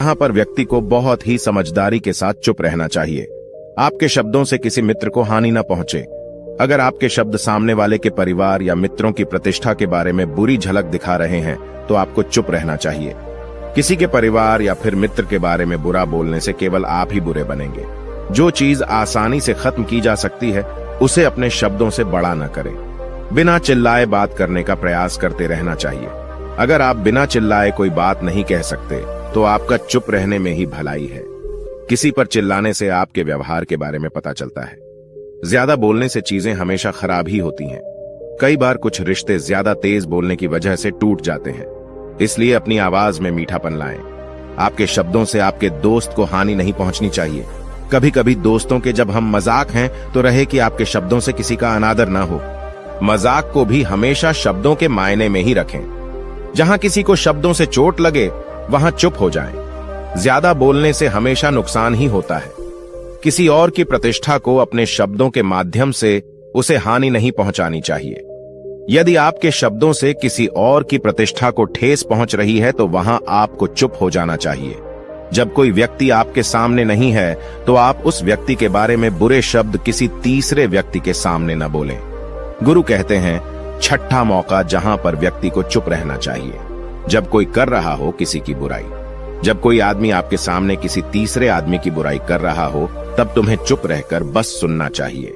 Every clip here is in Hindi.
जहां पर व्यक्ति को बहुत ही समझदारी के साथ चुप रहना चाहिए। आपके शब्दों से किसी मित्र को हानि न पहुंचे। अगर आपके शब्द सामने वाले के परिवार या मित्रों की प्रतिष्ठा के बारे में बुरी झलक दिखा रहे हैं तो आपको चुप रहना चाहिए। किसी के परिवार या फिर मित्र के बारे में बुरा बोलने से केवल आप ही बुरे बनेंगे। जो चीज आसानी से खत्म की जा सकती है उसे अपने शब्दों से बड़ा न करें। बिना चिल्लाए बात करने का प्रयास करते रहना चाहिए। अगर आप बिना चिल्लाए कोई बात नहीं कह सकते तो आपका चुप रहने में ही भलाई है। किसी पर चिल्लाने से आपके व्यवहार के बारे में पता चलता है। ज्यादा बोलने से चीजें हमेशा खराब ही होती हैं। कई बार कुछ रिश्ते ज्यादा तेज बोलने की वजह से टूट जाते हैं। इसलिए अपनी आवाज में मीठापन लाएं। आपके शब्दों से आपके दोस्त को हानि नहीं पहुंचनी चाहिए। कभी कभी दोस्तों के जब हम मजाक हैं तो रहे कि आपके शब्दों से किसी का अनादर ना हो। मजाक को भी हमेशा शब्दों के मायने में ही रखें। जहां किसी को शब्दों से चोट लगे वहां चुप हो जाएं। ज्यादा बोलने से हमेशा नुकसान ही होता है। किसी और की प्रतिष्ठा को अपने शब्दों के माध्यम से उसे हानि नहीं पहुंचानी चाहिए। यदि आपके शब्दों से किसी और की प्रतिष्ठा को ठेस पहुंच रही है तो वहां आपको चुप हो जाना चाहिए। जब कोई व्यक्ति आपके सामने नहीं है तो आप उस व्यक्ति के बारे में बुरे शब्द किसी तीसरे व्यक्ति के सामने न बोलें। गुरु कहते हैं, छठा मौका जहां पर व्यक्ति को चुप रहना चाहिए, जब कोई कर रहा हो किसी की बुराई। जब कोई आदमी आपके सामने किसी तीसरे आदमी की बुराई कर रहा हो तब तुम्हें चुप रहकर बस सुनना चाहिए।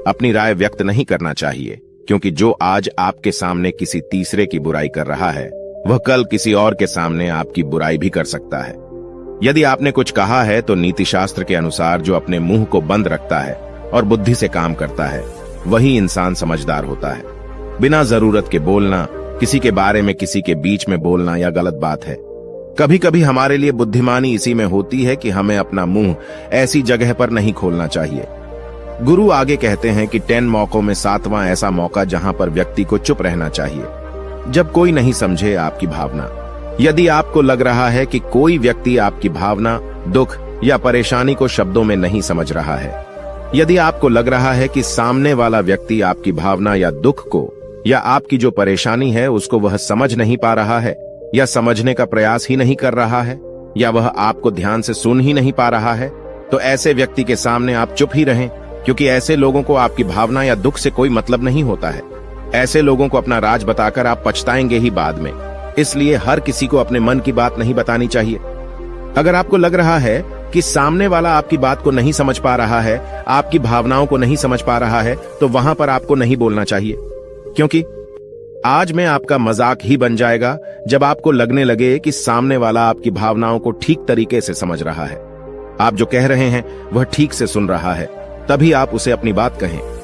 अपनी राय व्यक्त नहीं करना चाहिए, क्योंकि जो आज आपके सामने किसी तीसरे की बुराई कर रहा है वह कल किसी और के सामने आपकी बुराई भी कर सकता है। यदि आपने कुछ कहा है तो नीति शास्त्र के अनुसार जो अपने मुंह को बंद रखता है और बुद्धि से काम करता है वही इंसान समझदार होता है। बिना जरूरत के बोलना, किसी के बारे में किसी के बीच में बोलना यह गलत बात है। कभी कभी हमारे लिए बुद्धिमानी इसी में होती है कि हमें अपना मुंह ऐसी जगह पर नहीं खोलना चाहिए। गुरु आगे कहते हैं कि 10 मौकों में 7वां ऐसा मौका जहां पर व्यक्ति को चुप रहना चाहिए, जब कोई नहीं समझे आपकी भावना। यदि आपको लग रहा है कि कोई व्यक्ति आपकी भावना, दुख या परेशानी को शब्दों में नहीं समझ रहा है, यदि आपको लग रहा है कि सामने वाला व्यक्ति आपकी भावना या दुख को या आपकी जो परेशानी है उसको वह समझ नहीं पा रहा है या समझने का प्रयास ही नहीं कर रहा है या वह आपको ध्यान से सुन ही नहीं पा रहा है, तो ऐसे व्यक्ति के सामने आप चुप ही रहें, क्योंकि ऐसे लोगों को आपकी भावना या दुख से कोई मतलब नहीं होता है। ऐसे लोगों को अपना राज बताकर आप पछताएंगे ही बाद में। इसलिए हर किसी को अपने मन की बात नहीं बतानी चाहिए। अगर आपको लग रहा है कि सामने वाला आपकी बात को नहीं समझ पा रहा है, आपकी भावनाओं को नहीं समझ पा रहा है, तो वहां पर आपको नहीं बोलना चाहिए, क्योंकि आज में आपका मजाक ही बन जाएगा जब आपको लगने लगे कि सामने वाला आपकी भावनाओं को ठीक तरीके से समझ रहा है। आप जो कह रहे हैं वह ठीक से सुन रहा है, तभी आप उसे अपनी बात कहें।